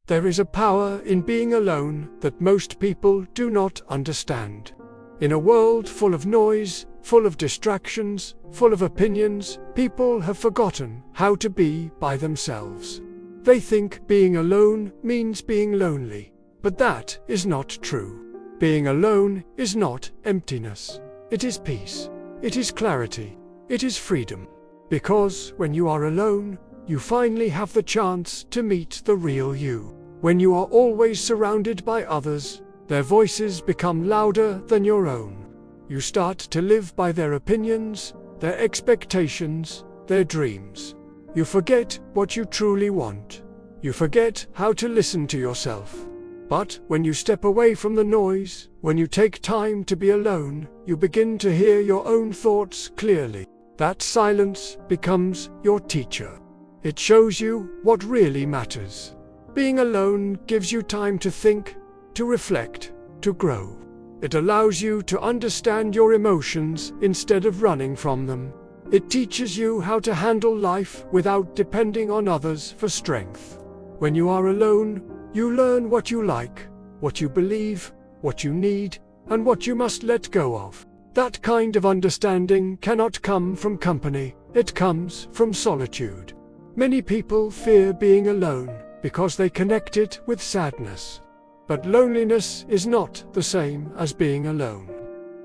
There is a power in being alone that most people do not understand. In a world full of noise, full of distractions, full of opinions, people have forgotten how to be by themselves. They think being alone means being lonely, but that is not true. Being alone is not emptiness. It is peace. It is clarity. It is freedom. Because when you are alone, you finally have the chance to meet the real you. When you are always surrounded by others, their voices become louder than your own. You start to live by their opinions, their expectations, their dreams. You forget what you truly want. You forget how to listen to yourself. But when you step away from the noise, when you take time to be alone, you begin to hear your own thoughts clearly. That silence becomes your teacher. It shows you what really matters. Being alone gives you time to think, to reflect, to grow. It allows you to understand your emotions instead of running from them. It teaches you how to handle life without depending on others for strength. When you are alone, you learn what you like, what you believe, what you need, and what you must let go of. That kind of understanding cannot come from company, it comes from solitude. Many people fear being alone because they connect it with sadness. But loneliness is not the same as being alone.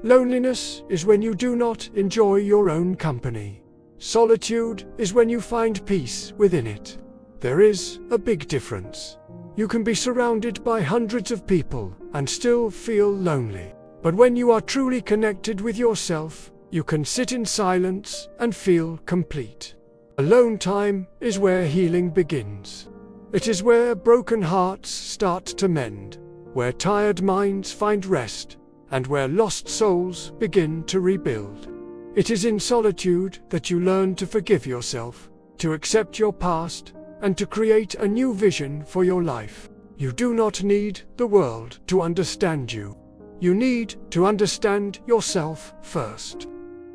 Loneliness is when you do not enjoy your own company. Solitude is when you find peace within it. There is a big difference. You can be surrounded by hundreds of people and still feel lonely. But when you are truly connected with yourself, you can sit in silence and feel complete. Alone time is where healing begins. It is where broken hearts start to mend, where tired minds find rest, and where lost souls begin to rebuild. It is in solitude that you learn to forgive yourself, to accept your past, and to create a new vision for your life. You do not need the world to understand you. You need to understand yourself first.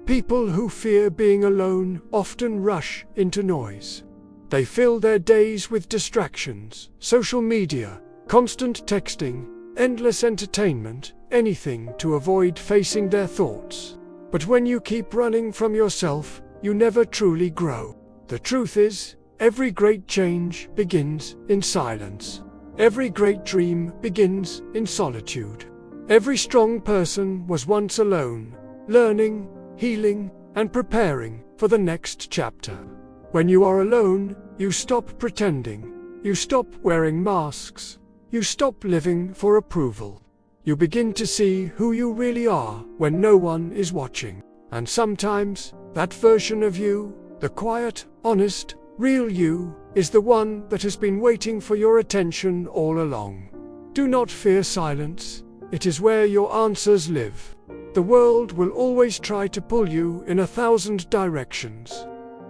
People who fear being alone often rush into noise. They fill their days with distractions, social media, constant texting, endless entertainment, anything to avoid facing their thoughts. But when you keep running from yourself, you never truly grow. The truth is, every great change begins in silence. Every great dream begins in solitude. Every strong person was once alone, learning, healing, and preparing for the next chapter. When you are alone, you stop pretending. You stop wearing masks. You stop living for approval. You begin to see who you really are when no one is watching. And sometimes, that version of you, the quiet, honest, real you, is the one that has been waiting for your attention all along. Do not fear silence. It is where your answers live. The world will always try to pull you in 1,000 directions.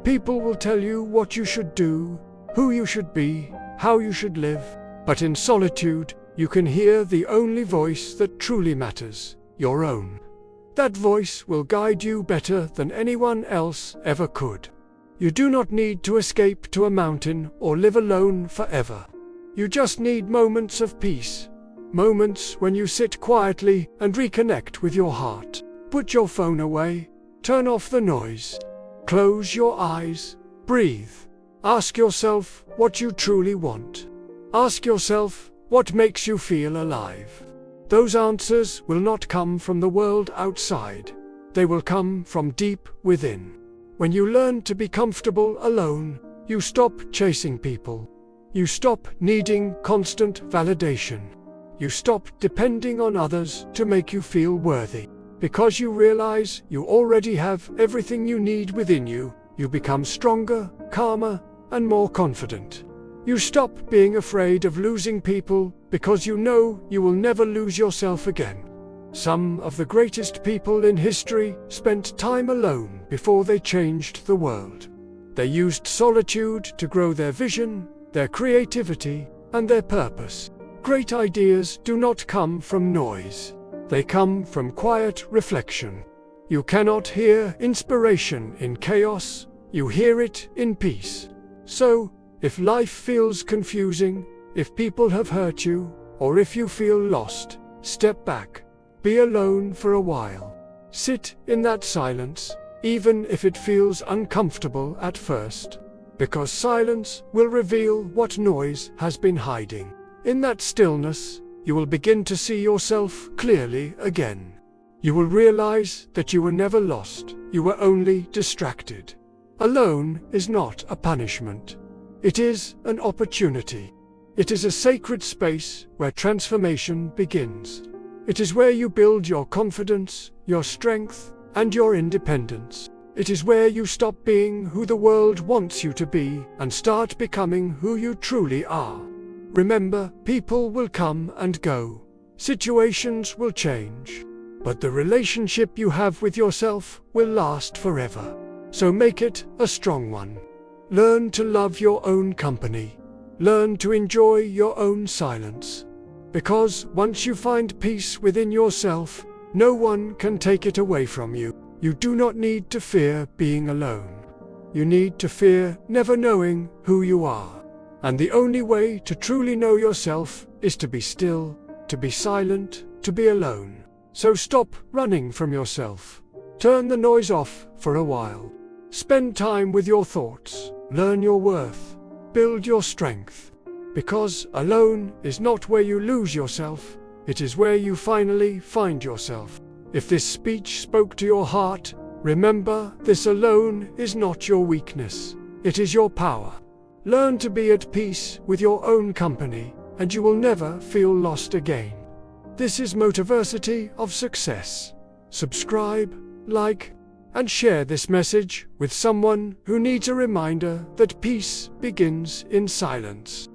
People will tell you what you should do, who you should be, how you should live. But in solitude, you can hear the only voice that truly matters, your own. That voice will guide you better than anyone else ever could. You do not need to escape to a mountain or live alone forever. You just need moments of peace. Moments when you sit quietly and reconnect with your heart. Put your phone away. Turn off the noise. Close your eyes. Breathe. Ask yourself what you truly want. Ask yourself what makes you feel alive. Those answers will not come from the world outside. They will come from deep within. When you learn to be comfortable alone, you stop chasing people. You stop needing constant validation. You stop depending on others to make you feel worthy. Because you realize you already have everything you need within you, you become stronger, calmer, and more confident. You stop being afraid of losing people because you know you will never lose yourself again. Some of the greatest people in history spent time alone before they changed the world. They used solitude to grow their vision, their creativity, and their purpose. Great ideas do not come from noise. They come from quiet reflection. You cannot hear inspiration in chaos, you hear it in peace. So, if life feels confusing, If people have hurt you, or if you feel lost, step back. Be alone for a while. Sit in that silence, even if it feels uncomfortable at first. Because silence will reveal what noise has been hiding. In that stillness, you will begin to see yourself clearly again. You will realize that you were never lost, you were only distracted. Alone is not a punishment. It is an opportunity. It is a sacred space where transformation begins. It is where you build your confidence, your strength, and your independence. It is where you stop being who the world wants you to be and start becoming who you truly are. Remember, people will come and go. Situations will change. But the relationship you have with yourself will last forever. So make it a strong one. Learn to love your own company. Learn to enjoy your own silence. Because once you find peace within yourself, no one can take it away from you. You do not need to fear being alone. You need to fear never knowing who you are. And the only way to truly know yourself is to be still, to be silent, to be alone. So stop running from yourself. Turn the noise off for a while. Spend time with your thoughts. Learn your worth. Build your strength. Because alone is not where you lose yourself. It is where you finally find yourself. If this speech spoke to your heart, remember, this alone is not your weakness. It is your power. Learn to be at peace with your own company, and you will never feel lost again. This is Motiversity of Success. Subscribe, like, and share this message with someone who needs a reminder that peace begins in silence.